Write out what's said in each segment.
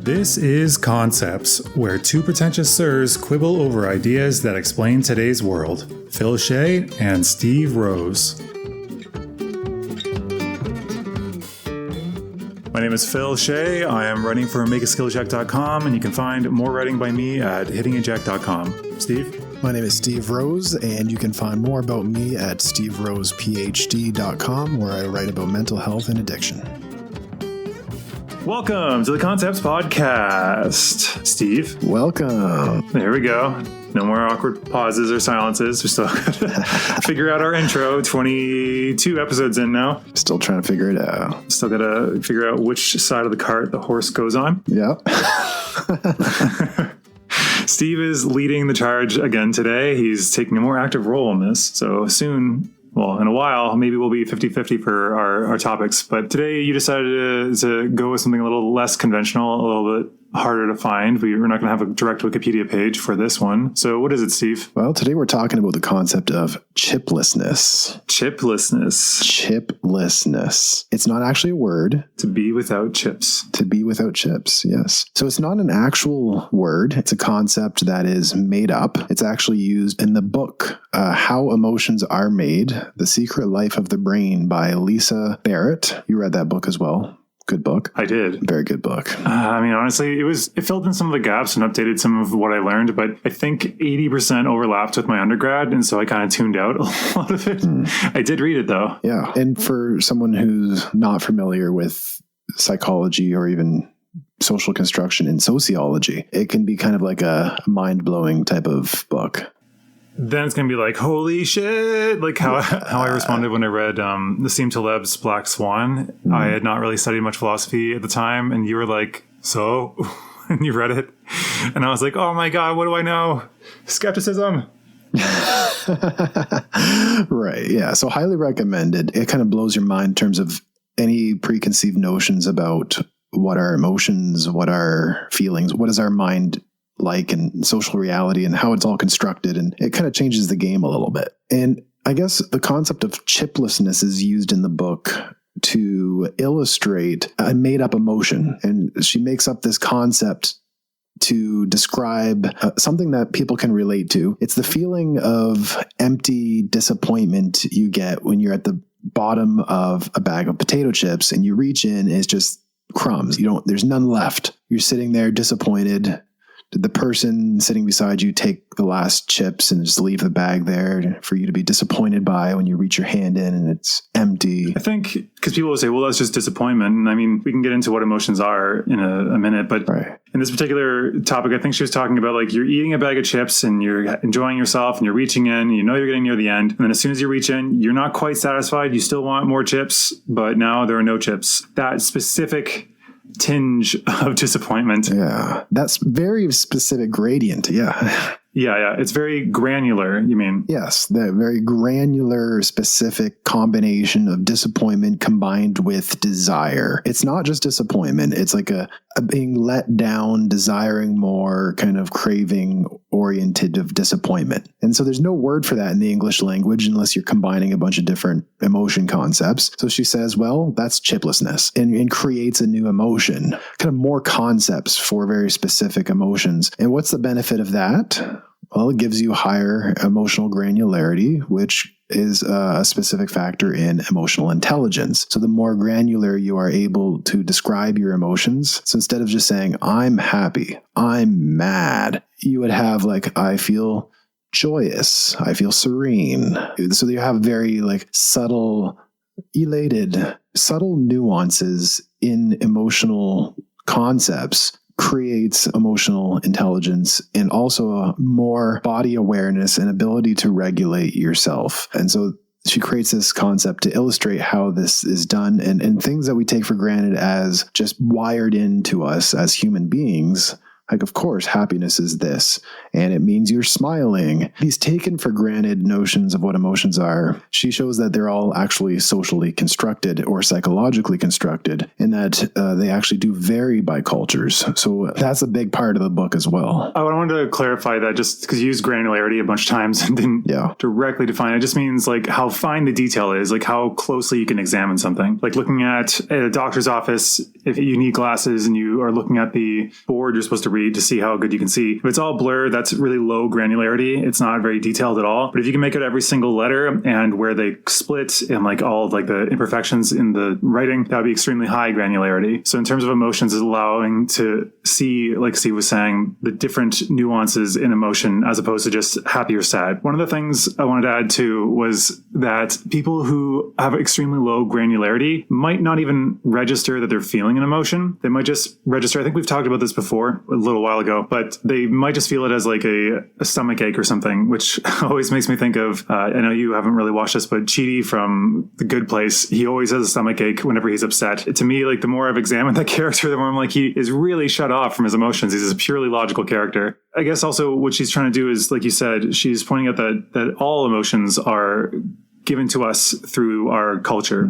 This is Concepts, where two pretentious sirs quibble over ideas that explain today's world. Phil Shea and Steve Rose. My name is Phil Shea. I am writing for makeaskillcheck.com, and you can find more writing by me at hittingeject.com. Steve? My name is Steve Rose, and you can find more about me at steverosephd.com, where I write about mental health and addiction. Welcome to the Concepts Podcast. Steve? Welcome. There we go. No more awkward pauses or silences. We're still going to figure out our intro. 22 episodes in now. Still trying to figure it out. Still got to figure out which side of the cart the horse goes on. Yep. Steve is leading the charge again today. He's taking a more active role in this. So soon, well, in a while, maybe we'll be 50-50 for our topics. But today you decided to go with something a little less conventional, a little bit harder to find. We're not going to have a direct Wikipedia page for this one. So what is it, Steve? Well, today we're talking about the concept of chiplessness. Chiplessness. Chiplessness. It's not actually a word. To be without chips. To be without chips, yes. So it's not an actual word. It's a concept that is made up. It's actually used in the book, How Emotions Are Made, The Secret Life of the Brain by Lisa Barrett. You read that book as well. Good book. I did. Very good book. I mean, honestly, it filled in some of the gaps and updated some of what I learned, but I think 80% overlapped with my undergrad, and so I kind of tuned out a lot of it. I did read it, though. Yeah. And for someone who's not familiar with psychology or even social construction in sociology, it can be kind of like a mind-blowing type of book. Then it's going to be like, holy shit, like how I responded when I read Nassim Taleb's Black Swan. I had not really studied much philosophy at the time, and you were like, so? And you read it. And I was like, oh my God, what do I know? Skepticism. Right, yeah. So highly recommended. It kind of blows your mind in terms of any preconceived notions about what our emotions, what our feelings, what is our mind like and social reality and how it's all constructed. And it kind of changes the game a little bit. And I guess the concept of chiplessness is used in the book to illustrate a made up emotion. And she makes up this concept to describe something that people can relate to. It's the feeling of empty disappointment you get when you're at the bottom of a bag of potato chips and you reach in and it's just crumbs. There's none left. You're sitting there disappointed. Did the person sitting beside you take the last chips and just leave the bag there for you to be disappointed by when you reach your hand in and it's empty? I think because people will say, well, that's just disappointment. And I mean, we can get into what emotions are in a minute. But right. In this particular topic, I think she was talking about like you're eating a bag of chips and you're enjoying yourself and you're reaching in, you know you're getting near the end. And then as soon as you reach in, you're not quite satisfied. You still want more chips, but now there are no chips. That specific tinge of disappointment. Yeah, that's very specific gradient. Yeah. Yeah. It's very granular, you mean? Yes, that very granular, specific combination of disappointment combined with desire. It's not just disappointment. It's like a being let down, desiring more, kind of craving oriented of disappointment. And so there's no word for that in the English language unless you're combining a bunch of different emotion concepts. So she says, well, that's chiplessness and creates a new emotion, kind of more concepts for very specific emotions. And what's the benefit of that? Well, it gives you higher emotional granularity, which is a specific factor in emotional intelligence. So the more granular you are able to describe your emotions, so instead of just saying, I'm happy, I'm mad, you would have like, I feel joyous, I feel serene. So you have very like subtle, elated, subtle nuances in emotional concepts creates emotional intelligence and also a more body awareness and ability to regulate yourself. And so she creates this concept to illustrate how this is done and things that we take for granted as just wired into us as human beings Like, of course, happiness is this, and it means you're smiling. These taken for granted notions of what emotions are, she shows that they're all actually socially constructed or psychologically constructed, in that they actually do vary by cultures. So that's a big part of the book as well. I wanted to clarify that, just because you used granularity a bunch of times and didn't directly define it. It just means like how fine the detail is, like how closely you can examine something. Like looking at a doctor's office, if you need glasses and you are looking at the board you're supposed to read to see how good you can see. If it's all blur, that's really low granularity. It's not very detailed at all. But if you can make it every single letter and where they split and like all of like the imperfections in the writing, that would be extremely high granularity. So in terms of emotions, is allowing to see, like Steve was saying, the different nuances in emotion as opposed to just happy or sad. One of the things I wanted to add too was that people who have extremely low granularity might not even register that they're feeling an emotion. They might just register, I think we've talked about this before a little while ago, but they might just feel it as like a stomach ache or something, which always makes me think of, I know you haven't really watched this, but Chidi from The Good Place, he always has a stomach ache whenever he's upset. To me, like the more I've examined that character, the more I'm like, he is really shut off from his emotions. He's a purely logical character. I guess also what she's trying to do is, like you said, she's pointing out that all emotions are given to us through our culture.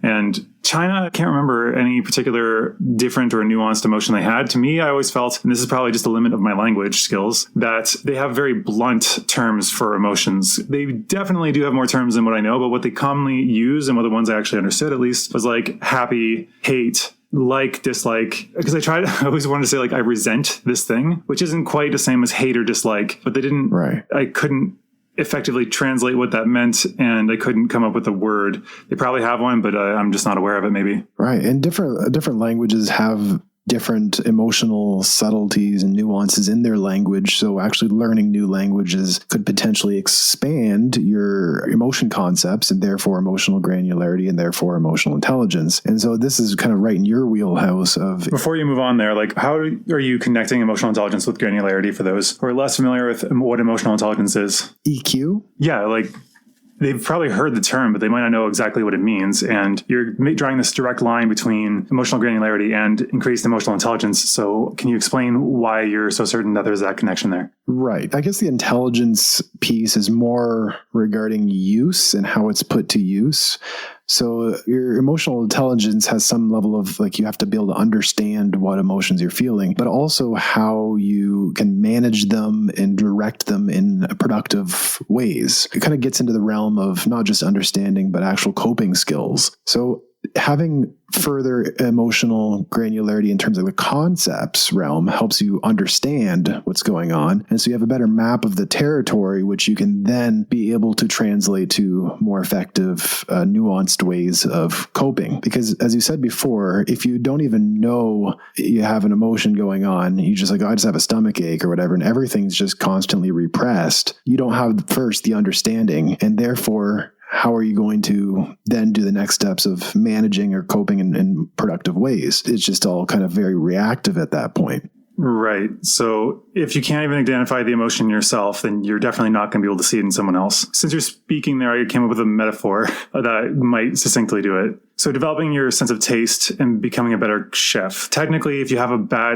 And China, I can't remember any particular different or nuanced emotion they had. To me, I always felt, and this is probably just the limit of my language skills, that they have very blunt terms for emotions. They definitely do have more terms than what I know, but what they commonly use, and what the ones I actually understood at least, was like happy, hate, like, dislike. Because I always wanted to say like, I resent this thing, which isn't quite the same as hate or dislike, but they didn't, right. I couldn't effectively translate what that meant, and I couldn't come up with a word. They probably have one, but I'm just not aware of it maybe. Right. And different languages have different emotional subtleties and nuances in their language. So actually learning new languages could potentially expand your emotion concepts and therefore emotional granularity and therefore emotional intelligence. And so this is kind of right in your wheelhouse of... Before you move on there, like how are you connecting emotional intelligence with granularity for those who are less familiar with what emotional intelligence is? EQ? Yeah, like... They've probably heard the term, but they might not know exactly what it means. And you're drawing this direct line between emotional granularity and increased emotional intelligence. So can you explain why you're so certain that there's that connection there? Right. I guess the intelligence piece is more regarding use and how it's put to use. So your emotional intelligence has some level of like, you have to be able to understand what emotions you're feeling, but also how you can manage them and direct them in productive ways. It kind of gets into the realm of not just understanding, but actual coping skills. So having further emotional granularity in terms of the concepts realm helps you understand what's going on. And so you have a better map of the territory, which you can then be able to translate to more effective, nuanced ways of coping. Because as you said before, if you don't even know you have an emotion going on, you just like, oh, I just have a stomach ache or whatever, and everything's just constantly repressed. You don't have first the understanding, and therefore how are you going to then do the next steps of managing or coping in productive ways? It's just all kind of very reactive at that point. Right. So if you can't even identify the emotion yourself, then you're definitely not going to be able to see it in someone else. Since you're speaking there, I came up with a metaphor that might succinctly do it. So developing your sense of taste and becoming a better chef. Technically, if you have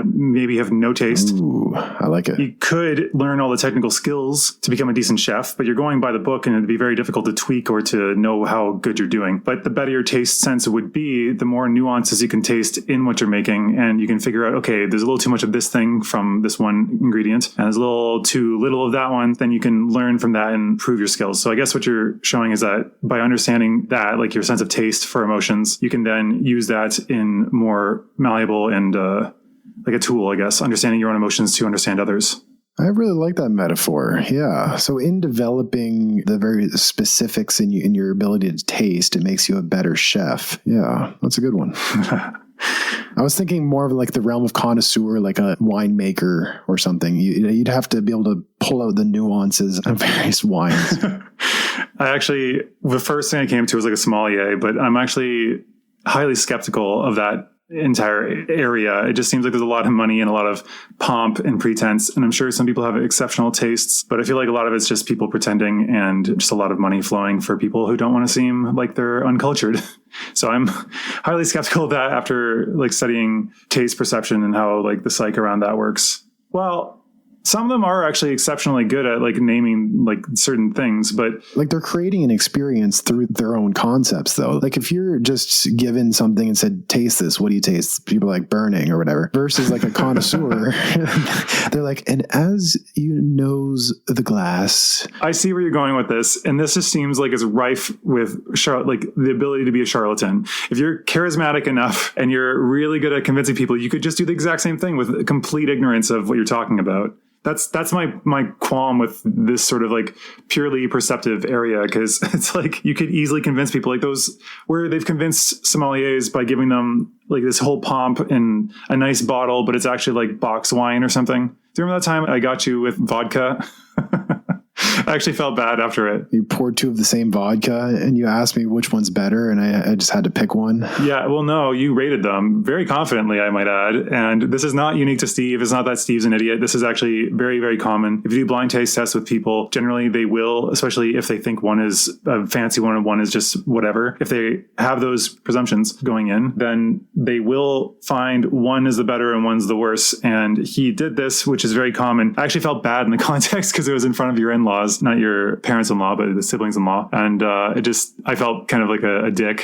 maybe you have no taste. Ooh, I like it. You could learn all the technical skills to become a decent chef, but you're going by the book and it'd be very difficult to tweak or to know how good you're doing. But the better your taste sense would be, the more nuances you can taste in what you're making. And you can figure out, okay, there's a little too much of this thing from this one ingredient, and there's a little too little of that one. Then you can learn from that and improve your skills. So I guess what you're showing is that by understanding that, like your sense of taste for emotions, you can then use that in more malleable and like a tool, I guess, understanding your own emotions to understand others. I really like that metaphor. Yeah. So in developing the very specifics in your ability to taste, it makes you a better chef. Yeah, that's a good one. I was thinking more of like the realm of connoisseur, like a winemaker or something. You'd have to be able to pull out the nuances of various wines. The first thing I came to was like a sommelier, but I'm actually highly skeptical of that entire area. It just seems like there's a lot of money and a lot of pomp and pretense. And I'm sure some people have exceptional tastes, but I feel like a lot of it's just people pretending and just a lot of money flowing for people who don't want to seem like they're uncultured. So I'm highly skeptical of that after like studying taste perception and how like the psyche around that works. Well, some of them are actually exceptionally good at like naming like certain things, but like they're creating an experience through their own concepts though. Like if you're just given something and said, taste this, what do you taste? People like burning or whatever, versus like a connoisseur. They're like, and as you nose the glass. I see where you're going with this. And this just seems like it's rife with like the ability to be a charlatan. If you're charismatic enough and you're really good at convincing people, you could just do the exact same thing with complete ignorance of what you're talking about. That's my qualm with this sort of like purely perceptive area, because it's like you could easily convince people like those where they've convinced sommeliers by giving them like this whole pomp and a nice bottle, but it's actually like box wine or something. Do you remember that time I got you with vodka? I actually felt bad after it. You poured 2 of the same vodka and you asked me which one's better, and I just had to pick one. Yeah, well, no, you rated them very confidently, I might add. And this is not unique to Steve. It's not that Steve's an idiot. This is actually very, very common. If you do blind taste tests with people, generally they will, especially if they think one is a fancy one and one is just whatever. If they have those presumptions going in, then they will find one is the better and one's the worse. And he did this, which is very common. I actually felt bad in the context because it was in front of your in-laws, not your parents-in-law, but the siblings-in-law. And I felt kind of like a dick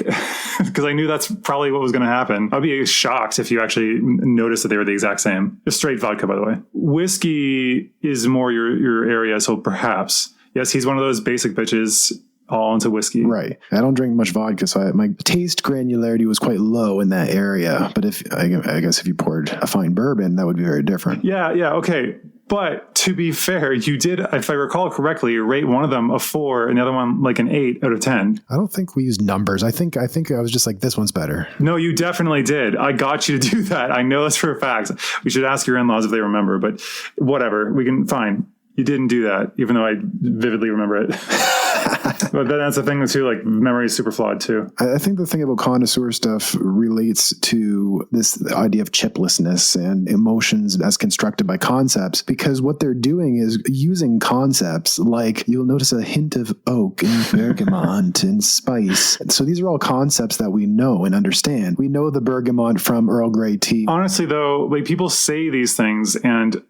because I knew that's probably what was going to happen. I'd be shocked if you actually noticed that they were the exact same. Just straight vodka, by the way. Whiskey is more your area, so perhaps. Yes, he's one of those basic bitches all into whiskey. Right. I don't drink much vodka, so my taste granularity was quite low in that area. But if I guess if you poured a fine bourbon, that would be very different. Yeah, okay. But to be fair, you did, if I recall correctly, rate one of them a 4 and the other one like an 8 out of 10. I don't think we used numbers. I think I was just like, this one's better. No, you definitely did. I got you to do that. I know this for a fact. We should ask your in-laws if they remember, but whatever. We can, fine. You didn't do that, even though I vividly remember it. But then that's the thing too, like memory is super flawed too. I think the thing about connoisseur stuff relates to this idea of chiplessness and emotions as constructed by concepts, because what they're doing is using concepts like you'll notice a hint of oak and bergamot and spice. So these are all concepts that we know and understand. We know the bergamot from Earl Grey tea. Honestly though, like people say these things, and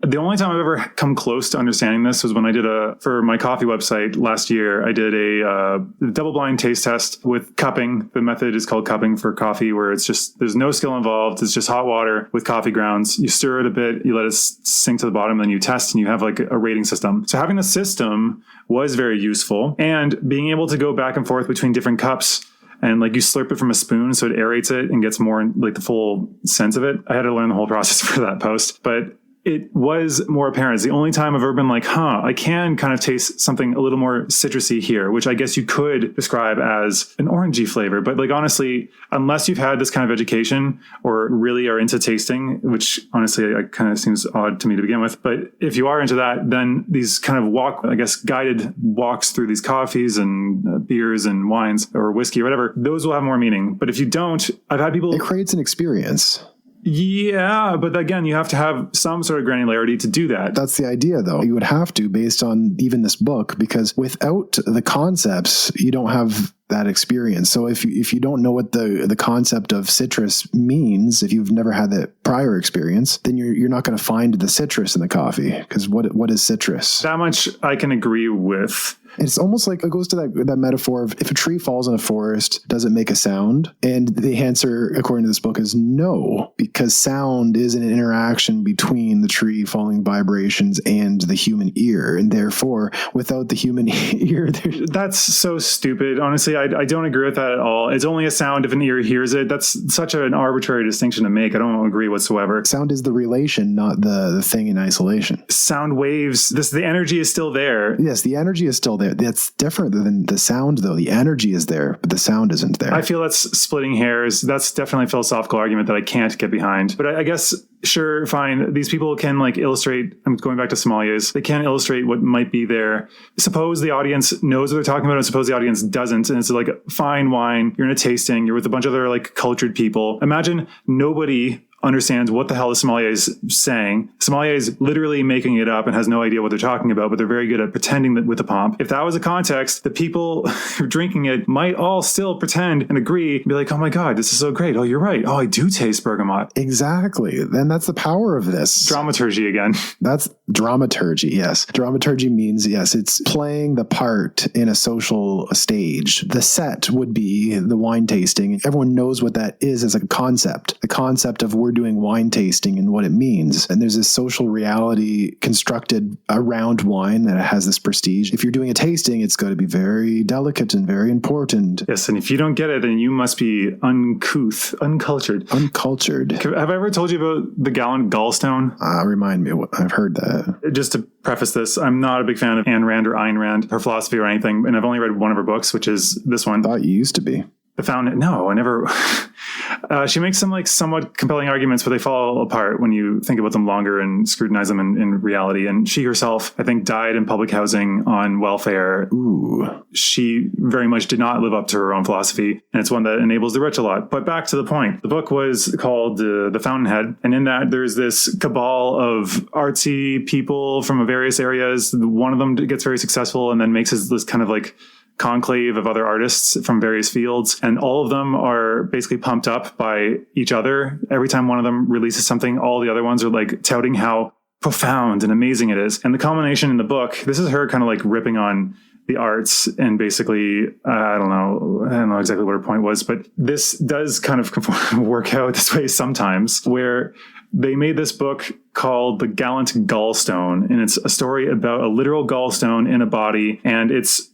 the only time I've ever come close to understanding this was when I did for my coffee website last year, I did a double-blind taste test with cupping. The method is called cupping for coffee, where it's just, there's no skill involved. It's just hot water with coffee grounds. You stir it a bit, you let it sink to the bottom, then you test, and you have like a rating system. So having the system was very useful, and being able to go back and forth between different cups, and like you slurp it from a spoon so it aerates it and gets more like the full sense of it. I had to learn the whole process for that post, but it was more apparent. It's the only time I've ever been like, I can kind of taste something a little more citrusy here, which I guess you could describe as an orangey flavor. But like, honestly, unless you've had this kind of education or really are into tasting, which honestly, it kind of seems odd to me to begin with. But if you are into that, then these kind of guided walks through these coffees and beers and wines or whiskey or whatever, those will have more meaning. But if you don't, I've had people... It creates an experience. Yeah, but again, you have to have some sort of granularity to do that. That's the idea, though. You would have to, based on even this book, because without the concepts, you don't have that experience. So if you don't know what the concept of citrus means, if you've never had that prior experience, then you're not going to find the citrus in the coffee, because what is citrus? That much I can agree with. It's almost like it goes to that metaphor of if a tree falls in a forest, does it make a sound? And the answer, according to this book, is no, because sound is an interaction between the tree falling vibrations and the human ear. And therefore, without the human ear... That's so stupid. Honestly, I don't agree with that at all. It's only a sound if an ear hears it. That's such an arbitrary distinction to make. I don't agree whatsoever. Sound is the relation, not the thing in isolation. Sound waves, the energy is still there. Yes, the energy is still there. That's different than the sound, though. The energy is there, but the sound isn't there. I feel that's splitting hairs. That's definitely a philosophical argument that I can't get behind. But I guess, sure, fine. These people can like illustrate, I'm going back to sommeliers, they can illustrate what might be there. Suppose the audience knows what they're talking about, and suppose the audience doesn't. And it's like fine wine, you're in a tasting, you're with a bunch of other like cultured people. Imagine nobody understands what the hell the sommelier is saying. Sommelier is literally making it up and has no idea what they're talking about, but they're very good at pretending that with the pomp. If that was a context, the people who are drinking it might all still pretend and agree and be like, oh my God, this is so great. Oh, you're right. Oh, I do taste bergamot. Exactly. Then that's the power of this. Dramaturgy again. That's dramaturgy, yes. Dramaturgy means, yes, it's playing the part in a social stage. The set would be the wine tasting. Everyone knows what that is as a concept. The concept of we're doing wine tasting and what it means. And there's this social reality constructed around wine that has this prestige. If you're doing a tasting, it's got to be very delicate and very important. Yes, and if you don't get it, then you must be uncouth, uncultured. Uncultured. Have I ever told you about the gallant gallstone? Remind me, I've heard that. Just to preface this, I'm not a big fan of Ayn Rand or Ayn Rand, her philosophy or anything, and I've only read one of her books, which is this one. I thought you used to be. The Fountain. No, I never. She makes some like somewhat compelling arguments, but they fall apart when you think about them longer and scrutinize them in reality. And she herself, I think, died in public housing on welfare. Ooh. She very much did not live up to her own philosophy, and it's one that enables the rich a lot. But back to the point. The book was called The Fountainhead, and in that there's this cabal of artsy people from various areas. One of them gets very successful and then makes this kind of like conclave of other artists from various fields, and all of them are basically pumped up by each other. Every time one of them releases something, all the other ones are like touting how profound and amazing it is. And the culmination in the book, this is her kind of like ripping on the arts and basically, I don't know exactly what her point was, but this does kind of work out this way sometimes, where they made this book called The Gallant Gallstone, and it's a story about a literal gallstone in a body, and it's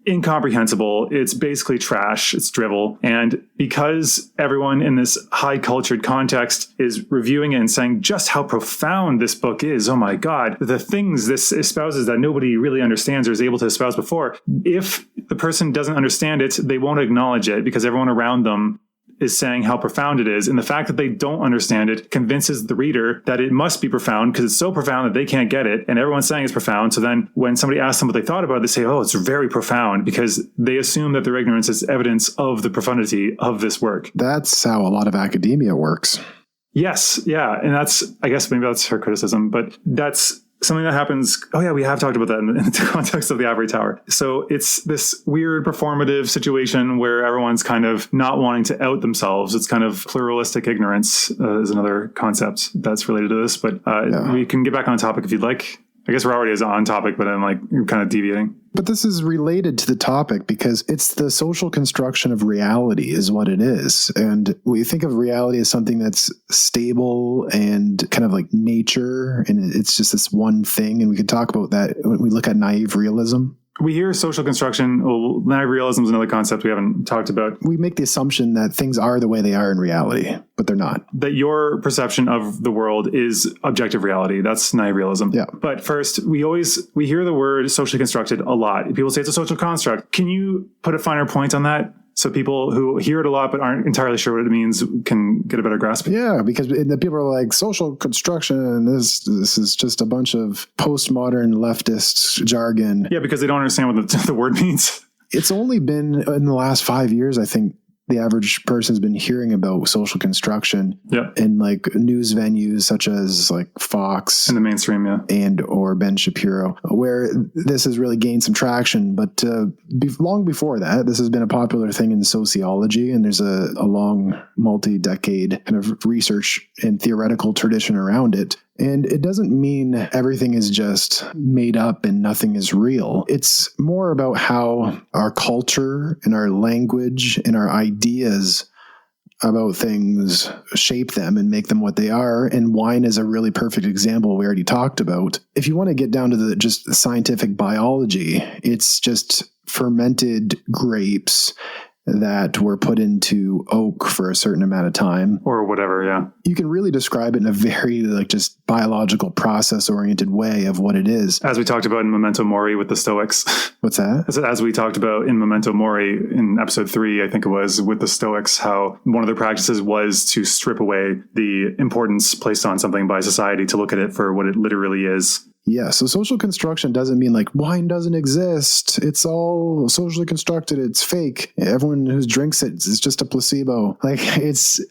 incomprehensible. It's basically trash. It's drivel. And because everyone in this high cultured context is reviewing it and saying just how profound this book is, oh my God, the things this espouses that nobody really understands or is able to espouse before, if the person doesn't understand it, they won't acknowledge it because everyone around them is saying how profound it is. And the fact that they don't understand it convinces the reader that it must be profound because it's so profound that they can't get it. And everyone's saying it's profound. So then when somebody asks them what they thought about it, they say, oh, it's very profound, because they assume that their ignorance is evidence of the profundity of this work. That's how a lot of academia works. Yes. Yeah. And I guess maybe that's her criticism, but that's something that happens. Oh yeah, we have talked about that in the context of the Ivory Tower. So it's this weird performative situation where everyone's kind of not wanting to out themselves. It's kind of pluralistic ignorance is another concept that's related to this, but we can get back on topic if you'd like. I guess we're already on topic, but I'm like kind of deviating. But this is related to the topic because it's the social construction of reality is what it is. And we think of reality as something that's stable and kind of like nature, and it's just this one thing. And we could talk about that when we look at naive realism. We hear social construction. Well, naive realism is another concept we haven't talked about. We make the assumption that things are the way they are in reality, but they're not. That your perception of the world is objective reality. That's naive realism. Yeah. But first, we hear the word socially constructed a lot. People say it's a social construct. Can you put a finer point on that? So people who hear it a lot but aren't entirely sure what it means can get a better grasp. Yeah, because the people are like, social construction, this is just a bunch of postmodern leftist jargon. Yeah, because they don't understand what the word means. It's only been in the last 5 years, I think, the average person's been hearing about social construction in like news venues such as like Fox in the mainstream, and or Ben Shapiro, where this has really gained some traction. But long before that, this has been a popular thing in sociology, and there's a long multi-decade kind of research and theoretical tradition around it. And it doesn't mean everything is just made up and nothing is real. It's more about how our culture and our language and our ideas about things shape them and make them what they are. And wine is a really perfect example we already talked about. If you want to get down to the just scientific biology, it's just fermented grapes that were put into oak for a certain amount of time. Or whatever, yeah. You can really describe it in a very like just biological process-oriented way of what it is. As we talked about in Memento Mori with the Stoics. What's that? As we talked about in Memento Mori in episode 3, I think it was, with the Stoics, how one of their practices was to strip away the importance placed on something by society to look at it for what it literally is. Yeah, so social construction doesn't mean like wine doesn't exist. It's all socially constructed. It's fake. Everyone who drinks it is just a placebo. Like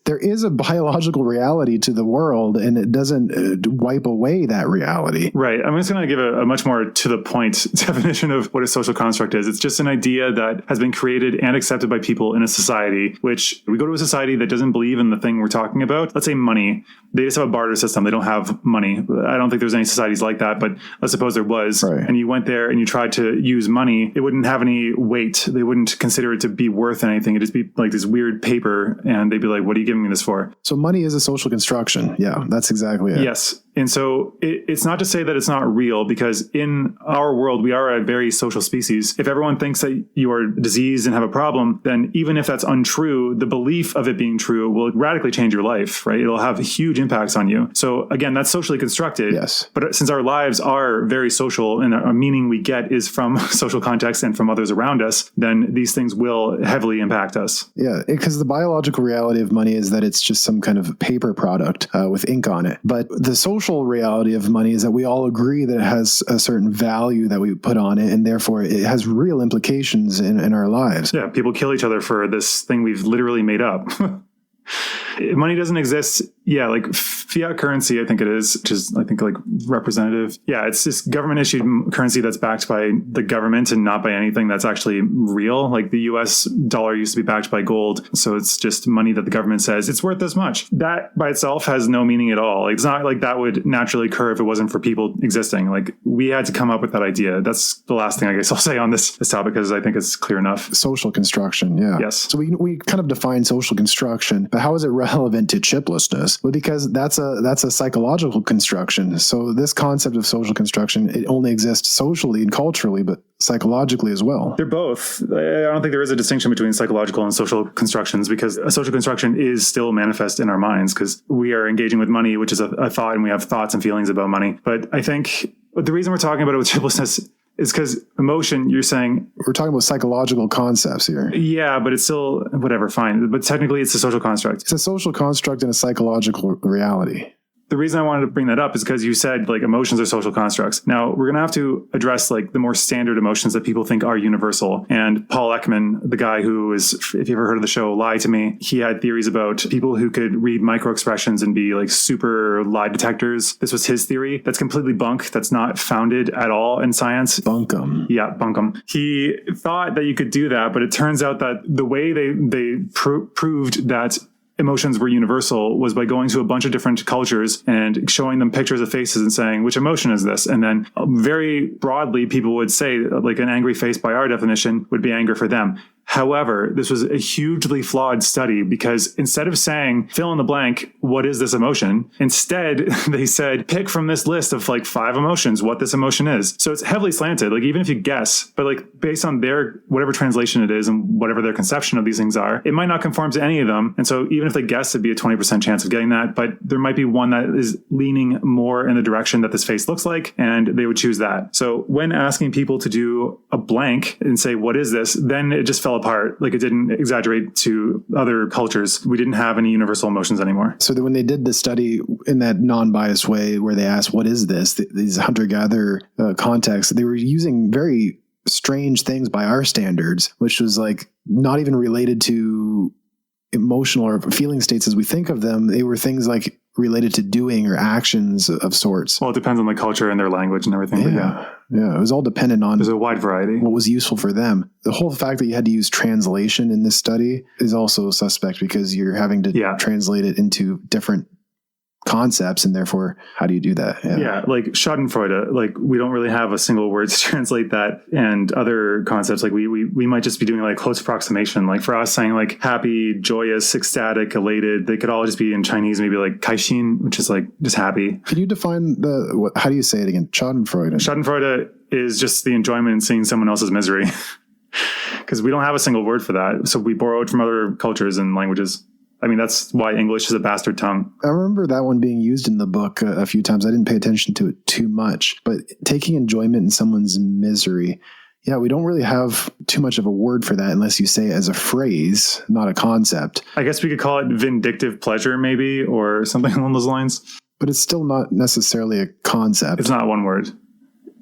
there is a biological reality to the world, and it doesn't wipe away that reality. Right. I'm just going to give a much more to the point definition of what a social construct is. It's just an idea that has been created and accepted by people in a society, which we go to a society that doesn't believe in the thing we're talking about. Let's say money. They just have a barter system. They don't have money. I don't think there's any societies like that, but let's suppose there was, right, and you went there and you tried to use money. It wouldn't have any weight. They wouldn't consider it to be worth anything. It'd just be like this weird paper, and they'd be like, what are you giving me this for? So money is a social construction. Yeah, that's exactly it. Yes. And so it's not to say that it's not real, because in our world, we are a very social species. If everyone thinks that you are diseased and have a problem, then even if that's untrue, the belief of it being true will radically change your life, right? It'll have huge impacts on you. So again, that's socially constructed. Yes. But since our lives are very social and a meaning we get is from social context and from others around us, then these things will heavily impact us. Yeah, because the biological reality of money is that it's just some kind of paper product with ink on it. But the social reality of money is that we all agree that it has a certain value that we put on it, and therefore it has real implications in our lives. Yeah, people kill each other for this thing we've literally made up. Money doesn't exist. Yeah, like fiat currency, I think it is, which is, I think, like representative. Yeah, it's just government issued currency that's backed by the government and not by anything that's actually real. Like the US dollar used to be backed by gold. So it's just money that the government says it's worth this much. That by itself has no meaning at all. Like, it's not like that would naturally occur if it wasn't for people existing. Like, we had to come up with that idea. That's the last thing I guess I'll say on this topic, because I think it's clear enough. Social construction. Yeah. Yes. So we kind of define social construction, but how is it relevant to chiplessness? Well, because that's a psychological construction. So this concept of social construction, it only exists socially and culturally, but psychologically as well. They're both. I don't think there is a distinction between psychological and social constructions, because a social construction is still manifest in our minds, because we are engaging with money, which is a thought, and we have thoughts and feelings about money. But I think the reason we're talking about it with chiplessness is because emotion, you're saying... We're talking about psychological concepts here. Yeah, but it's still, whatever, fine. But technically, it's a social construct. It's a social construct and a psychological reality. The reason I wanted to bring that up is because you said like emotions are social constructs. Now we're going to have to address like the more standard emotions that people think are universal. And Paul Ekman, the guy who is, if you've ever heard of the show Lie to Me, he had theories about people who could read micro expressions and be like super lie detectors. This was his theory. That's completely bunk. That's not founded at all in science. Bunkum. Yeah, bunkum. He thought that you could do that, but it turns out that the way they proved that emotions were universal was by going to a bunch of different cultures and showing them pictures of faces and saying, which emotion is this? And then very broadly, people would say like an angry face by our definition would be anger for them. However, this was a hugely flawed study, because instead of saying, fill in the blank, what is this emotion? Instead, they said, pick from this list of like 5 emotions what this emotion is. So it's heavily slanted, like even if you guess, but like based on their, whatever translation it is and whatever their conception of these things are, it might not conform to any of them. And so even if they guess, it'd be a 20% chance of getting that, but there might be one that is leaning more in the direction that this face looks like, and they would choose that. So when asking people to do a blank and say, what is this? Then it just fell apart. Like, it didn't exaggerate to other cultures. We didn't have any universal emotions anymore. So when they did the study in that non-biased way, where they asked, what is this? These hunter-gatherer contexts, they were using very strange things by our standards, which was like not even related to emotional or feeling states as we think of them. They were things like related to doing or actions of sorts. Well, it depends on the culture and their language and everything. Yeah. It was all dependent on... There's a wide variety. What was useful for them. The whole fact that you had to use translation in this study is also suspect, because you're having to translate it into different concepts, and therefore, how do you do that? Yeah, like Schadenfreude, like we don't really have a single word to translate that, and other concepts, like we might just be doing like close approximation. Like for us saying like happy, joyous, ecstatic, elated, they could all just be in Chinese, maybe like kaixin, which is like just happy. Can you define how do you say it again? Schadenfreude. Schadenfreude is just the enjoyment in seeing someone else's misery. Because we don't have a single word for that. So we borrowed from other cultures and languages. I mean, that's why English is a bastard tongue. I remember that one being used in the book a few times. I didn't pay attention to it too much, but taking enjoyment in someone's misery. Yeah, we don't really have too much of a word for that unless you say it as a phrase, not a concept. I guess we could call it vindictive pleasure maybe, or something along those lines. But it's still not necessarily a concept. It's not one word.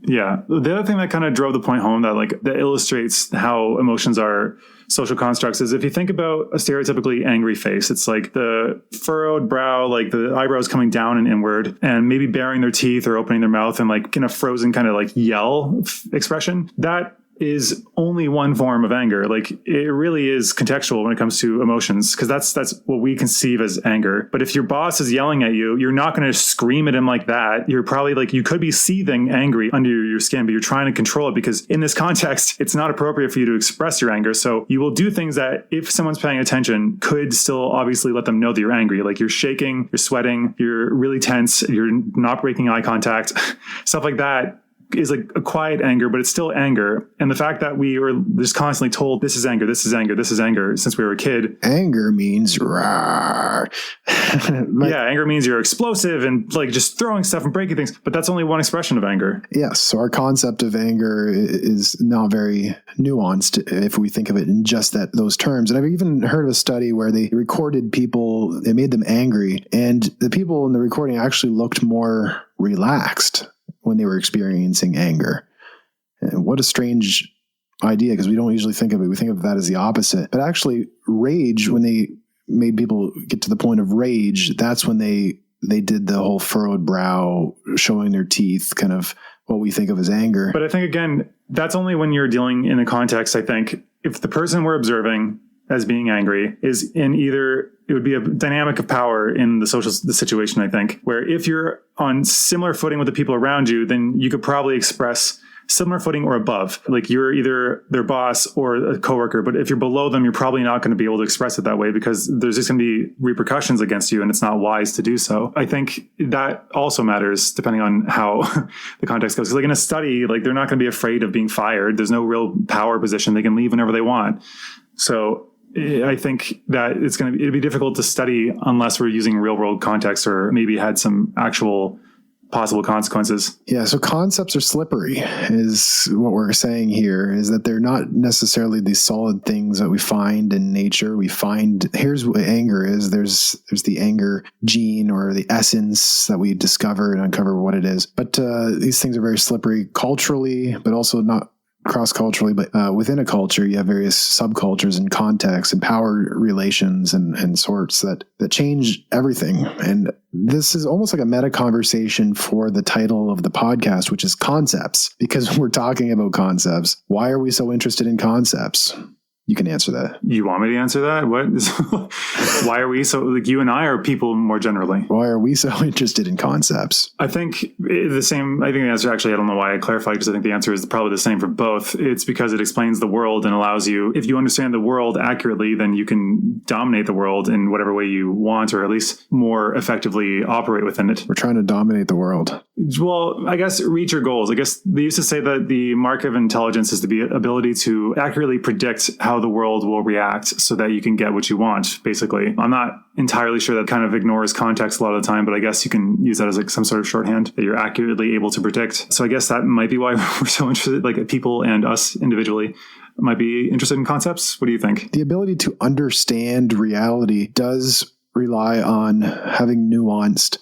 Yeah. The other thing that kind of drove the point home that illustrates how emotions are social constructs is if you think about a stereotypically angry face, it's like the furrowed brow, like the eyebrows coming down and inward, and maybe baring their teeth or opening their mouth and like in a frozen kind of like yell expression. That is only one form of anger. Like it really is contextual when it comes to emotions, because that's what we conceive as anger. But if your boss is yelling at you, you're not going to scream at him like that. You're probably like, you could be seething angry under your skin, but you're trying to control it because in this context, it's not appropriate for you to express your anger. So you will do things that if someone's paying attention could still obviously let them know that you're angry. Like you're shaking, you're sweating, you're really tense, you're not breaking eye contact, stuff like that is like a quiet anger, but it's still anger. And the fact that we are just constantly told this is anger, this is anger, this is anger since we were a kid. Anger means rawr. Yeah, anger means you're explosive and like just throwing stuff and breaking things, but that's only one expression of anger. Yes. So our concept of anger is not very nuanced if we think of it in just those terms. And I've even heard of a study where they recorded people, they made them angry, and the people in the recording actually looked more relaxed when they were experiencing anger. And what a strange idea, because we don't usually think of it. We think of that as the opposite. But actually, rage, when they made people get to the point of rage, that's when they did the whole furrowed brow, showing their teeth, kind of what we think of as anger. But I think, again, that's only when you're dealing in a context, I think, if the person we're observing as being angry is in either, it would be a dynamic of power in the situation, I think, where if you're on similar footing with the people around you, then you could probably express similar footing or above. Like you're either their boss or a coworker, but if you're below them, you're probably not going to be able to express it that way because there's just going to be repercussions against you and it's not wise to do so. I think that also matters depending on how the context goes. 'Cause like in a study, like they're not going to be afraid of being fired. There's no real power position. They can leave whenever they want. So I think that it'd be difficult to study unless we're using real world context or maybe had some actual possible consequences. Yeah. So concepts are slippery is what we're saying here, is that they're not necessarily these solid things that we find in nature. We find, here's what anger is. There's the anger gene or the essence that we discover and uncover what it is. But these things are very slippery culturally, but also not cross-culturally, but within a culture, you have various subcultures and contexts and power relations and sorts that change everything. And this is almost like a meta conversation for the title of the podcast, which is concepts, because we're talking about concepts. Why are we so interested in concepts? You can answer that. You want me to answer that? What? Why are we so, like you and I are people more generally? Why are we so interested in concepts? I think the answer, actually, I don't know why I clarified, because I think the answer is probably the same for both. It's because it explains the world and allows you, if you understand the world accurately, then you can dominate the world in whatever way you want, or at least more effectively operate within it. We're trying to dominate the world. Well, I guess reach your goals. I guess they used to say that the mark of intelligence is the ability to accurately predict how the world will react so that you can get what you want, basically. I'm not entirely sure that kind of ignores context a lot of the time, but I guess you can use that as like some sort of shorthand that you're accurately able to predict. So I guess that might be why we're so interested, like people and us individually might be interested in concepts. What do you think? The ability to understand reality does rely on having nuanced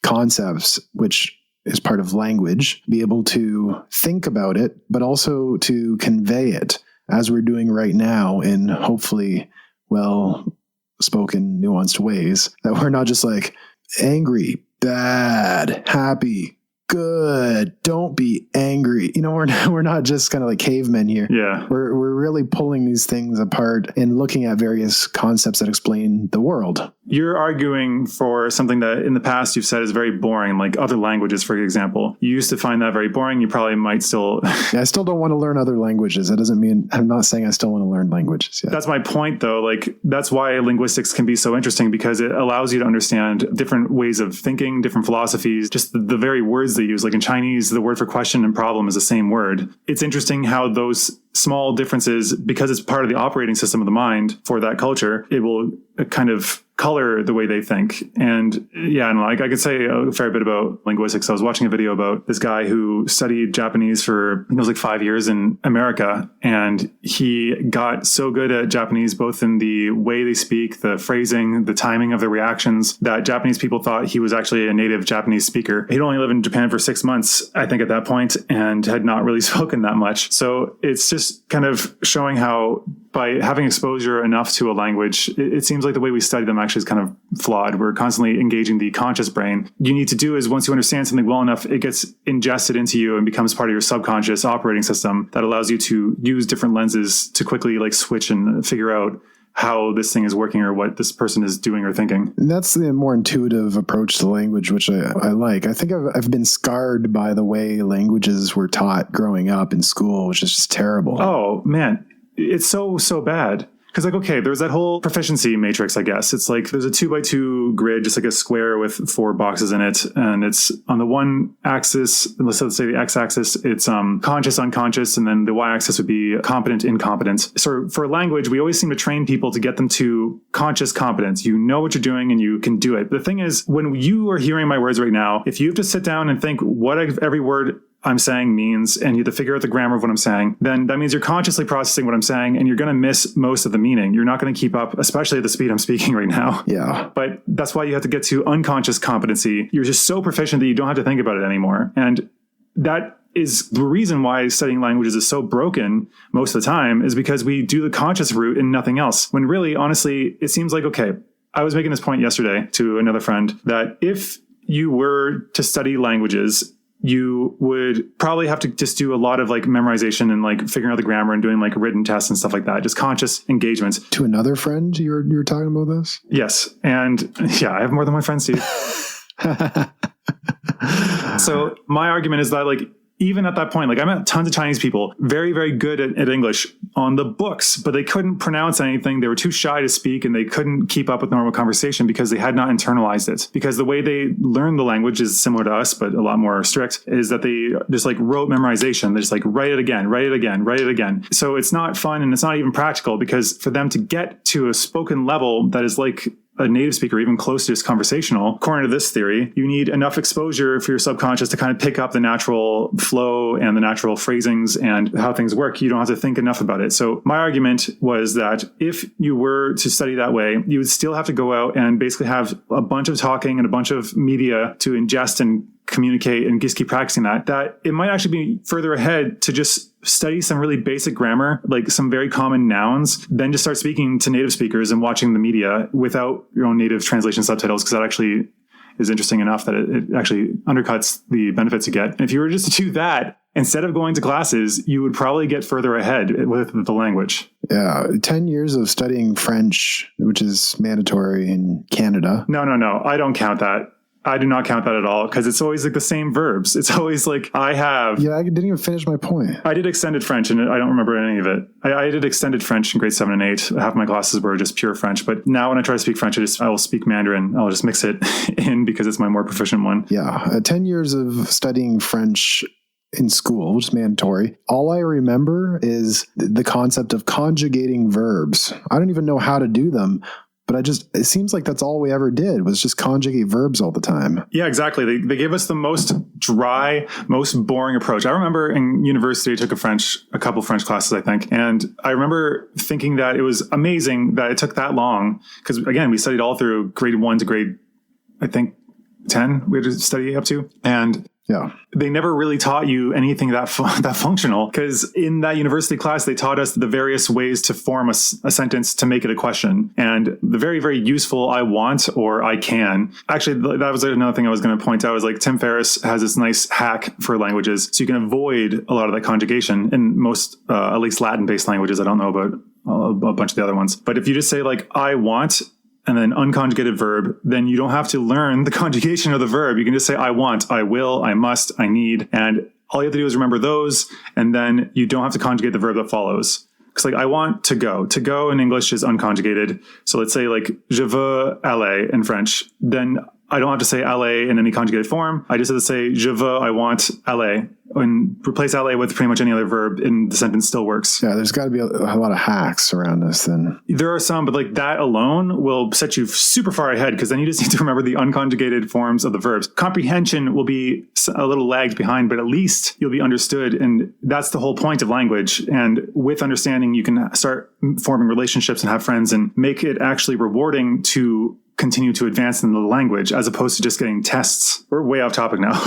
concepts, which is part of language, be able to think about it, but also to convey it, as we're doing right now in hopefully well-spoken, nuanced ways, that we're not just like angry, bad, happy, good, don't be angry. You know, we're not just kind of like cavemen here. Yeah. We're really pulling these things apart and looking at various concepts that explain the world. You're arguing for something that in the past you've said is very boring, like other languages, for example. You used to find that very boring. You probably might still... I still don't want to learn other languages. That doesn't mean, I'm not saying I still want to learn languages yet. That's my point, though. Like, that's why linguistics can be so interesting, because it allows you to understand different ways of thinking, different philosophies, just the very words they use. Like in Chinese, the word for question and problem is the same word. It's interesting how those small differences, because it's part of the operating system of the mind for that culture, it will kind of color the way they think. And yeah, and like I could say a fair bit about linguistics. I was watching a video about this guy who studied Japanese for, I think it was like 5 years in America. And he got so good at Japanese, both in the way they speak, the phrasing, the timing of the reactions, that Japanese people thought he was actually a native Japanese speaker. He'd only lived in Japan for 6 months, I think, at that point, and had not really spoken that much. So it's just kind of showing how by having exposure enough to a language, it seems like the way we study them actually is kind of flawed. We're constantly engaging the conscious brain. You need to do is once you understand something well enough, it gets ingested into you and becomes part of your subconscious operating system that allows you to use different lenses to quickly like switch and figure out how this thing is working or what this person is doing or thinking. And that's the more intuitive approach to language, which I like. I think I've been scarred by the way languages were taught growing up in school, which is just terrible. Oh, man. It's so bad. Because like, okay, there's that whole proficiency matrix, I guess. It's like there's a 2x2 grid, just like a square with 4 boxes in it. And it's on the one axis, let's say the x-axis, it's conscious, unconscious. And then the y-axis would be competent, incompetent. So for language, we always seem to train people to get them to conscious competence. You know what you're doing and you can do it. The thing is, when you are hearing my words right now, if you have to sit down and think what every word I'm saying means, and you have to figure out the grammar of what I'm saying, then that means you're consciously processing what I'm saying, and you're going to miss most of the meaning. You're not going to keep up, especially at the speed I'm speaking right now. Yeah. But that's why you have to get to unconscious competency. You're just so proficient that you don't have to think about it anymore. And that is the reason why studying languages is so broken most of the time, is because we do the conscious route and nothing else. When really, honestly, it seems like, okay, I was making this point yesterday to another friend that if you were to study languages, you would probably have to just do a lot of like memorization and like figuring out the grammar and doing like written tests and stuff like that. Just conscious engagement. To another friend, you were talking about this? Yes. And yeah, I have more than one friend, Steve. So my argument is that like, even at that point, like I met tons of Chinese people, very, very good at English on the books, but they couldn't pronounce anything. They were too shy to speak and they couldn't keep up with normal conversation because they had not internalized it. Because the way they learn the language is similar to us, but a lot more strict, is that they just like rote memorization. They just like write it again, write it again, write it again. So it's not fun and it's not even practical, because for them to get to a spoken level that is like a native speaker, even close to just conversational, according to this theory, you need enough exposure for your subconscious to kind of pick up the natural flow and the natural phrasings and how things work. You don't have to think enough about it. So my argument was that if you were to study that way, you would still have to go out and basically have a bunch of talking and a bunch of media to ingest and communicate and just keep practicing that it might actually be further ahead to just study some really basic grammar, like some very common nouns, then just start speaking to native speakers and watching the media without your own native translation subtitles, because that actually is interesting enough that it actually undercuts the benefits you get. And if you were just to do that, instead of going to classes, you would probably get further ahead with the language. Yeah. 10 years of studying French, which is mandatory in Canada. No. I don't count that. I do not count that at all, because it's always like the same verbs. It's always like I have. Yeah, I didn't even finish my point. I did extended French and I don't remember any of it. I did extended French in grade 7 and 8. Half my classes were just pure French. But now when I try to speak French, I will speak Mandarin. I'll just mix it in because it's my more proficient one. Yeah. 10 years of studying French in school, which is mandatory. All I remember is the concept of conjugating verbs. I don't even know how to do them. But it seems like that's all we ever did was just conjugate verbs all the time. Yeah, exactly. They gave us the most dry, most boring approach. I remember in university, I took a couple French classes, I think. And I remember thinking that it was amazing that it took that long. Because again, we studied all through grade 1 to grade, I think, 10 we had to study up to. And yeah, they never really taught you anything that functional, because in that university class, they taught us the various ways to form a sentence to make it a question. And the very, very useful I want or I can. Actually, that was another thing I was going to point out, is like Tim Ferriss has this nice hack for languages. So you can avoid a lot of that conjugation in most, at least Latin-based languages. I don't know about a bunch of the other ones. But if you just say like, I want, and then unconjugated verb, then you don't have to learn the conjugation of the verb. You can just say, I want, I will, I must, I need. And all you have to do is remember those. And then you don't have to conjugate the verb that follows. Because like, I want to go. To go in English is unconjugated. So let's say like, je veux aller in French. Then I don't have to say aller in any conjugated form. I just have to say je veux, I want aller, and replace aller with pretty much any other verb, and the sentence still works. Yeah, there's got to be a lot of hacks around this then. There are some, but like that alone will set you super far ahead, because then you just need to remember the unconjugated forms of the verbs. Comprehension will be a little lagged behind, but at least you'll be understood. And that's the whole point of language. And with understanding, you can start forming relationships and have friends and make it actually rewarding to continue to advance in the language, as opposed to just getting tests. We're way off topic now.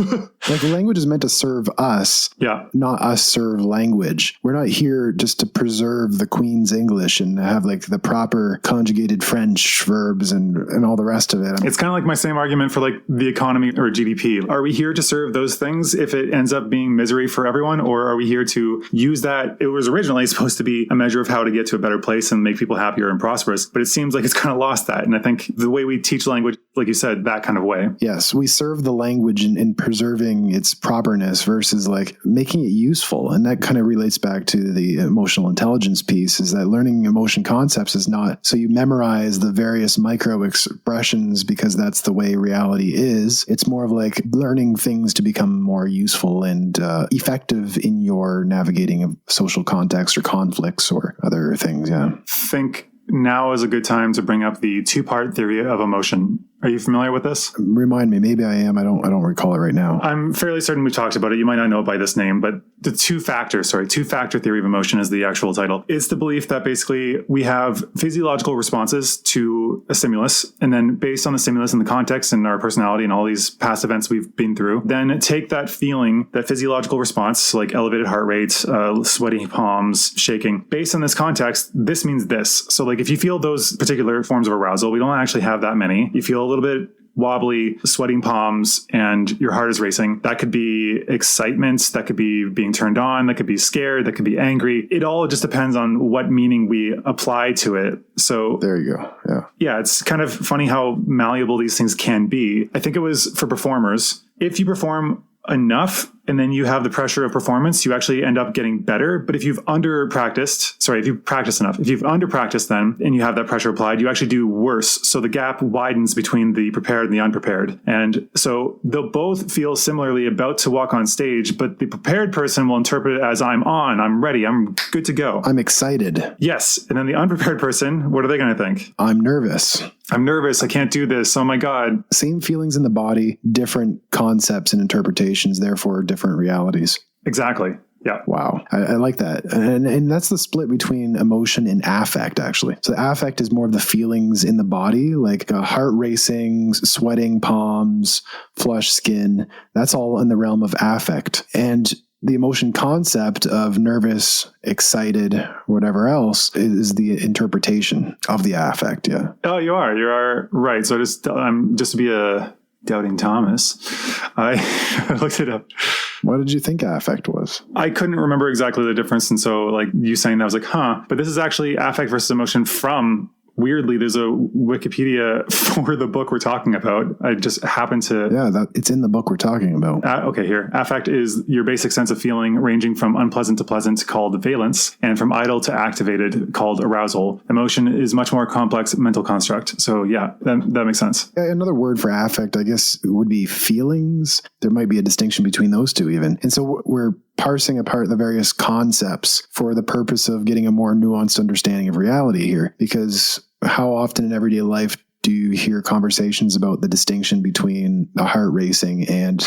Like, language is meant to serve us, not us serve language. We're not here just to preserve the Queen's English and have like the proper conjugated French verbs and all the rest of it. It's kind of like my same argument for like the economy or GDP. Are we here to serve those things if it ends up being misery for everyone? Or are we here to use that? It was originally supposed to be a measure of how to get to a better place and make people happier and prosperous, but it seems like it's kind of lost that. And I think the way we teach language, like you said, that kind of way. Yes, we serve the language in preserving its properness versus like making it useful. And that kind of relates back to the emotional intelligence piece, is that learning emotion concepts is not so you memorize the various micro expressions because that's the way reality is. It's more of like learning things to become more useful and effective in your navigating of social context or conflicts or other things. Yeah. Think now is a good time to bring up the two-part theory of emotion. Are you familiar with this? Remind me. Maybe I am. I don't recall it right now. I'm fairly certain we talked about it. You might not know it by this name, but the two-factor theory of emotion is the actual title. It's the belief that basically we have physiological responses to a stimulus, and then based on the stimulus and the context and our personality and all these past events we've been through, then take that feeling, that physiological response, like elevated heart rate, sweaty palms, shaking. Based on this context, this means this. So like if you feel those particular forms of arousal, we don't actually have that many. You feel a little bit wobbly, sweating palms, and your heart is racing. That could be excitement. That could be being turned on. That could be scared. That could be angry. It all just depends on what meaning we apply to it. So there you go. Yeah. Yeah. It's kind of funny how malleable these things can be. I think it was for performers. If you perform enough and then you have the pressure of performance, you actually end up getting better. But if you've if you practice enough, if you've under-practiced then and you have that pressure applied, you actually do worse. So the gap widens between the prepared and the unprepared. And so they'll both feel similarly about to walk on stage, but the prepared person will interpret it as I'm on, I'm ready, I'm good to go. I'm excited. Yes. And then the unprepared person, what are they going to think? I'm nervous. I'm nervous. I can't do this. Oh my God. Same feelings in the body, different concepts and interpretations, therefore different realities. Exactly. Yeah. Wow. I like that. And that's the split between emotion and affect, actually. So affect is more of the feelings in the body, like heart racing, sweating palms, flushed skin. That's all in the realm of affect. And the emotion concept of nervous, excited, whatever else is the interpretation of the affect. Yeah. Oh, you are right. So just to be a doubting Thomas, I looked it up. What did you think affect was? I couldn't remember exactly the difference. And so like you saying that, I was like, but this is actually affect versus emotion from, weirdly, there's a Wikipedia for the book we're talking about. I just happened to... Yeah, it's in the book we're talking about. Okay, here. Affect is your basic sense of feeling ranging from unpleasant to pleasant, called valence, and from idle to activated, called arousal. Emotion is much more complex mental construct. So yeah, that makes sense. Yeah, another word for affect, I guess, would be feelings. There might be a distinction between those two even. And so we're parsing apart the various concepts for the purpose of getting a more nuanced understanding of reality here, because how often in everyday life do you hear conversations about the distinction between the heart racing and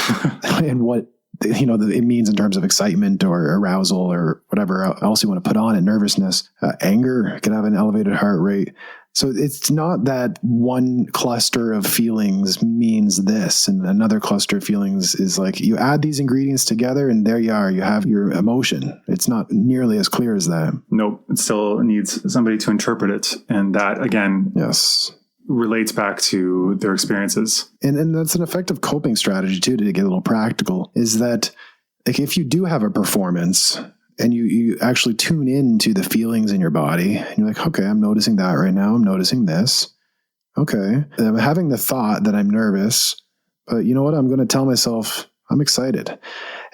what it means in terms of excitement or arousal or whatever else you want to put on it, nervousness, anger can have an elevated heart rate. So it's not that one cluster of feelings means this and another cluster of feelings is like you add these ingredients together and there you are, you have your emotion. It's not nearly as clear as that. Nope. It still needs somebody to interpret it. And that, again, yes, relates back to their experiences. And that's an effective coping strategy too, to get a little practical, is that like if you do have a performance and you actually tune into the feelings in your body and you're like, okay, I'm noticing that right now. I'm noticing this. Okay. And I'm having the thought that I'm nervous, but you know what? I'm going to tell myself I'm excited.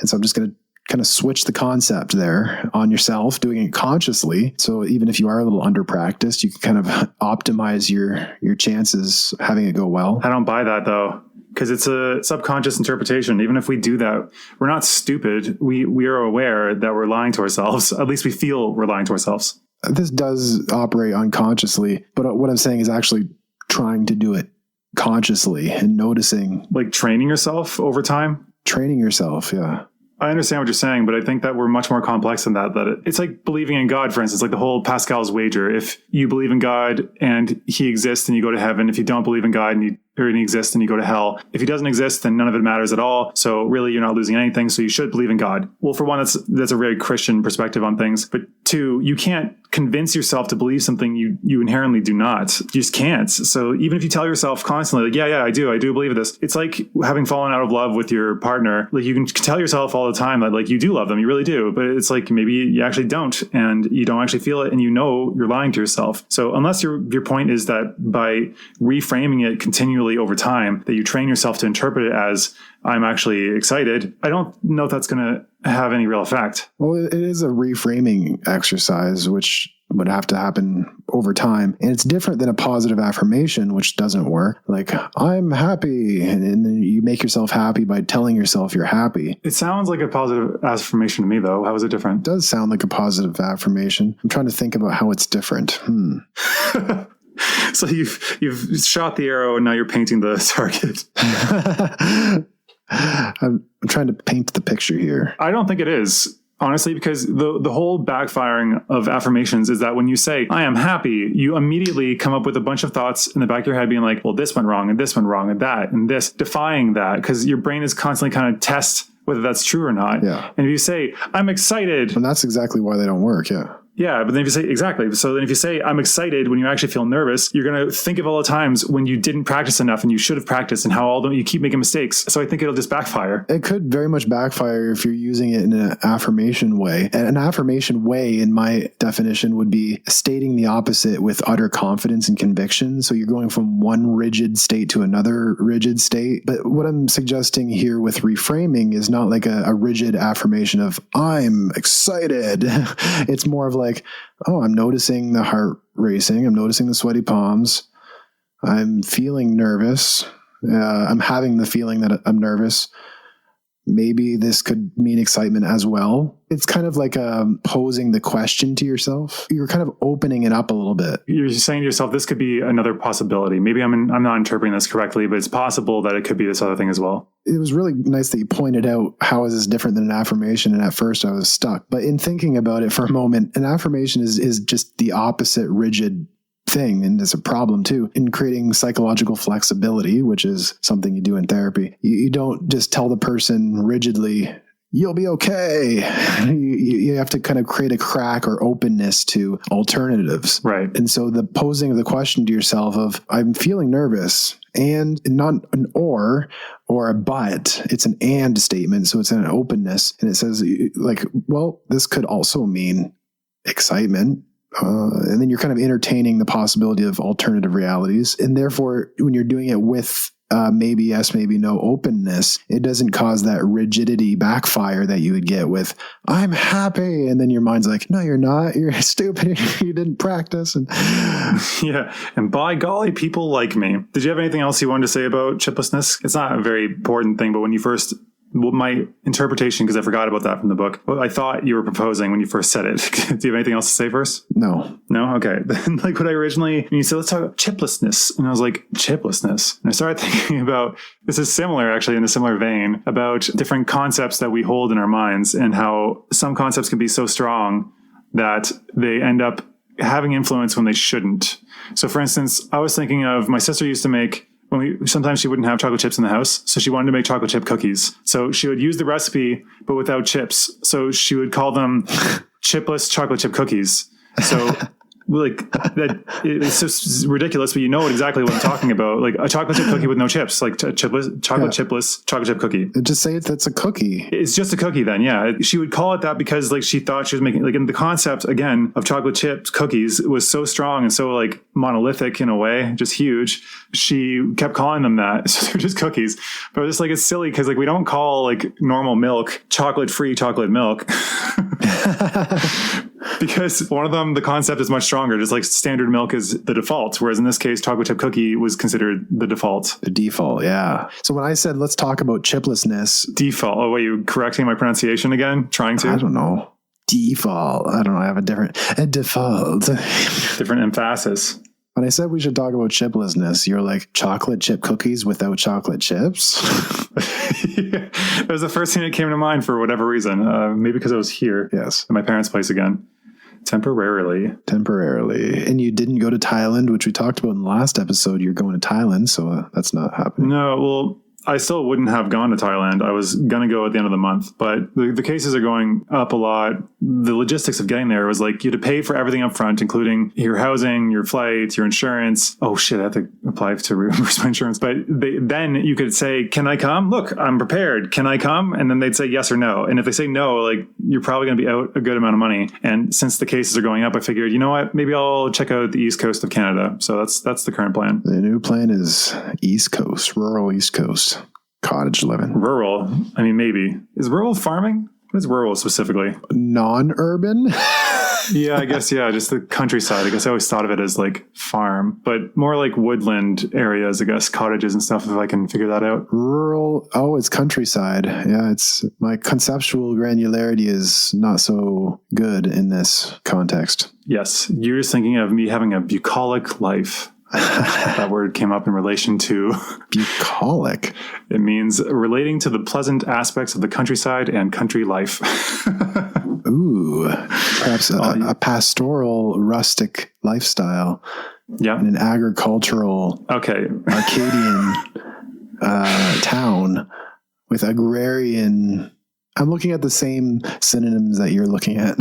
And so I'm just going to kind of switch the concept there on yourself, doing it consciously. So even if you are a little under practiced, you can kind of optimize your chances having it go well. I don't buy that though, because it's a subconscious interpretation. Even if we do that, we're not stupid. We are aware that we're lying to ourselves. At least we feel we're lying to ourselves. This does operate unconsciously, but what I'm saying is actually trying to do it consciously and noticing. Like training yourself over time? Training yourself, yeah. I understand what you're saying, but I think that we're much more complex than that. It's like believing in God, for instance, like the whole Pascal's wager. If you believe in God and he exists, then you go to heaven. If you don't believe in God and he exists, then you go to hell. If he doesn't exist, then none of it matters at all. So really, you're not losing anything. So you should believe in God. Well, for one, that's a very Christian perspective on things. But two, you can't convince yourself to believe something you inherently do not. You just can't. So even if you tell yourself constantly, like, yeah, I do believe this. It's like having fallen out of love with your partner. Like you can tell yourself all the time that like you do love them, you really do. But it's like maybe you actually don't, and you don't actually feel it, and you know you're lying to yourself. So unless your point is that by reframing it continually over time, that you train yourself to interpret it as I'm actually excited, I don't know if that's going to have any real effect. Well, it is a reframing exercise, which would have to happen over time. And it's different than a positive affirmation, which doesn't work. Like, I'm happy. And then you make yourself happy by telling yourself you're happy. It sounds like a positive affirmation to me, though. How is it different? It does sound like a positive affirmation. I'm trying to think about how it's different. So you've shot the arrow and now you're painting the target. I'm trying to paint the picture here. I don't think it is, honestly, because the whole backfiring of affirmations is that when you say, I am happy, you immediately come up with a bunch of thoughts in the back of your head being like, well, this went wrong and this went wrong and that and this, defying that, because your brain is constantly kind of test whether that's true or not. Yeah. And if you say, I'm excited. And that's exactly why they don't work. Yeah. Yeah, but then if you say, exactly. So then if you say, I'm excited when you actually feel nervous, you're going to think of all the times when you didn't practice enough and you should have practiced and how you keep making mistakes. So I think it'll just backfire. It could very much backfire if you're using it in an affirmation way. And an affirmation way, in my definition, would be stating the opposite with utter confidence and conviction. So you're going from one rigid state to another rigid state. But what I'm suggesting here with reframing is not like a rigid affirmation of, I'm excited. It's more of like, oh, I'm noticing the heart racing. I'm noticing the sweaty palms. I'm feeling nervous. I'm having the feeling that I'm nervous. Maybe this could mean excitement as well. It's kind of like posing the question to yourself. You're kind of opening it up a little bit. You're saying to yourself, this could be another possibility. Maybe I'm not interpreting this correctly, but it's possible that it could be this other thing as well. It was really nice that you pointed out how is this different than an affirmation. And at first I was stuck. But in thinking about it for a moment, an affirmation is just the opposite rigid thing, and it's a problem too in creating psychological flexibility, which is something you do in therapy. You don't just tell the person rigidly, you'll be okay. You have to kind of create a crack or openness to alternatives. Right. And so the posing of the question to yourself of, I'm feeling nervous, and not an or a but, it's an and statement. So it's an openness. And it says like, well, this could also mean excitement. And then you're kind of entertaining the possibility of alternative realities. And therefore, when you're doing it with maybe yes, maybe no openness, it doesn't cause that rigidity backfire that you would get with, I'm happy. And then your mind's like, no, you're not. You're stupid. You didn't practice. And yeah. And by golly, people like me. Did you have anything else you wanted to say about chiplessness? It's not a very important thing, but when you first... Well, my interpretation, because I forgot about that from the book, what I thought you were proposing when you first said it. Do you have anything else to say first? No. No? Okay. Then like what I originally, when you said, let's talk about chiplessness. And I was like, chiplessness. And I started thinking about, this is similar actually in a similar vein, about different concepts that we hold in our minds and how some concepts can be so strong that they end up having influence when they shouldn't. So for instance, I was thinking of my sister used to make, sometimes she wouldn't have chocolate chips in the house. So she wanted to make chocolate chip cookies. So she would use the recipe, but without chips. So she would call them chipless chocolate chip cookies. So like that. It's just ridiculous, but you know exactly what I'm talking about. Like a chocolate chip cookie with no chips, like chipless, chipless chocolate chip cookie. Just say that's a cookie. It's just a cookie then, yeah. She would call it that because like she thought she was making, like, in the concept again of chocolate chips cookies was so strong and so like monolithic in a way, just huge. She kept calling them that. So they're just cookies. But just like, it's silly because like we don't call like normal milk chocolate-free chocolate milk. Because one of them, the concept is much stronger. Just like standard milk is the default. Whereas in this case, chocolate chip cookie was considered the default. The default, yeah. So when I said, let's talk about chiplessness. Default. Oh, wait, you correcting my pronunciation again? Trying to? I don't know. Default. I don't know. I have a default. Different emphasis. When I said we should talk about chiplessness, you're like, chocolate chip cookies without chocolate chips? Yeah. That was the first thing that came to mind for whatever reason. Maybe because I was here. Yes. At my parents' place again. Temporarily. And you didn't go to Thailand, which we talked about in the last episode. You're going to Thailand, so that's not happening. No, well, I still wouldn't have gone to Thailand. I was going to go at the end of the month, but the cases are going up a lot. The logistics of getting there was like you had to pay for everything up front, including your housing, your flights, your insurance. Oh shit, I have to apply to reimburse my insurance. But then you could say, can I come? Look, I'm prepared. Can I come? And then they'd say yes or no. And if they say no, like you're probably going to be out a good amount of money. And since the cases are going up, I figured, you know what? Maybe I'll check out the East Coast of Canada. So that's the current plan. The new plan is East Coast, rural East Coast. Cottage living. Rural. I mean, maybe. Is rural farming? What is rural specifically? Non-urban? Yeah, I guess, yeah. Just the countryside. I guess I always thought of it as like farm, but more like woodland areas, I guess, cottages and stuff, if I can figure that out. Rural. Oh, it's countryside. Yeah, it's my conceptual granularity is not so good in this context. Yes. You're just thinking of me having a bucolic life. That word came up in relation to bucolic. It means relating to the pleasant aspects of the countryside and country life. Ooh, perhaps a pastoral, rustic lifestyle. Yeah, in an agricultural, Arcadian town with agrarian. I'm looking at the same synonyms that you're looking at.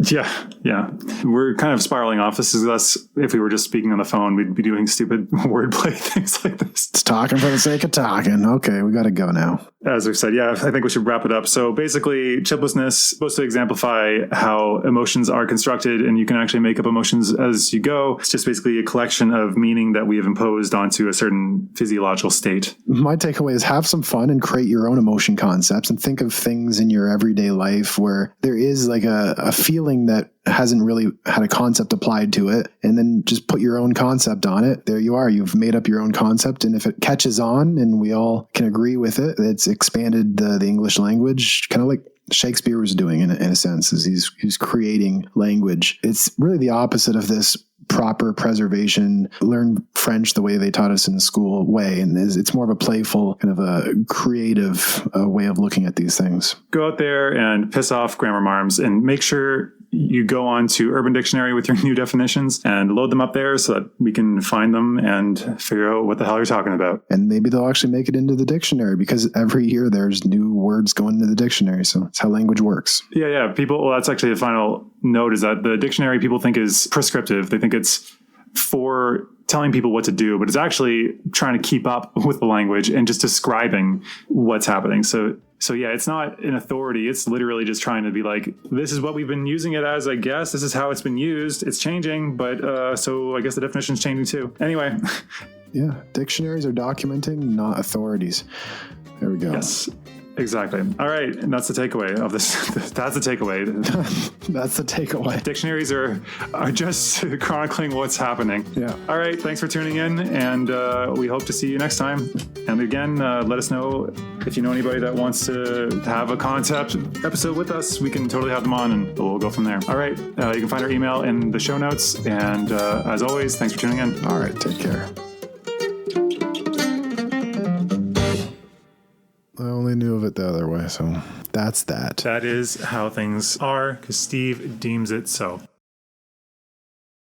Yeah. We're kind of spiraling off. This is us. If we were just speaking on the phone, we'd be doing stupid wordplay things like this. It's talking for the sake of talking. Okay, we got to go now. As we've said, yeah, I think we should wrap it up. So basically, chiplessness is supposed to exemplify how emotions are constructed, and you can actually make up emotions as you go. It's just basically a collection of meaning that we have imposed onto a certain physiological state. My takeaway is have some fun and create your own emotion concepts and think of things in your everyday life where there is like a feeling that hasn't really had a concept applied to it, and then just put your own concept on it. There you are. You've made up your own concept, and if it catches on and we all can agree with it, it's expanded the English language, kind of like Shakespeare was doing in a sense, is he's creating language. It's really the opposite of this proper preservation, learn French the way they taught us in school way. And it's more of a playful, kind of a creative way of looking at these things. Go out there and piss off grammar marms and make sure you go on to Urban Dictionary with your new definitions and load them up there so that we can find them and figure out what the hell you're talking about. And maybe they'll actually make it into the dictionary because every year there's new words going into the dictionary. So that's how language works. Yeah. People, well, that's actually the final note is that the dictionary people think is prescriptive. They think it's for telling people what to do, but it's actually trying to keep up with the language and just describing what's happening. So yeah, it's not an authority. It's literally just trying to be like, this is what we've been using it as, I guess. This is how it's been used. It's changing, but so I guess the definition's changing too. Anyway. Yeah, dictionaries are documenting, not authorities. There we go. Yes. Exactly. All right. And that's the takeaway of this. That's the takeaway. That's the takeaway. Dictionaries are just chronicling what's happening. Yeah. All right. Thanks for tuning in. And we hope to see you next time. And again, let us know if you know anybody that wants to have a concept episode with us. We can totally have them on and we'll go from there. All right. You can find our email in the show notes. And as always, thanks for tuning in. All right. Take care. I only knew of it the other way, so that's that. That is how things are, because Steve deems it so.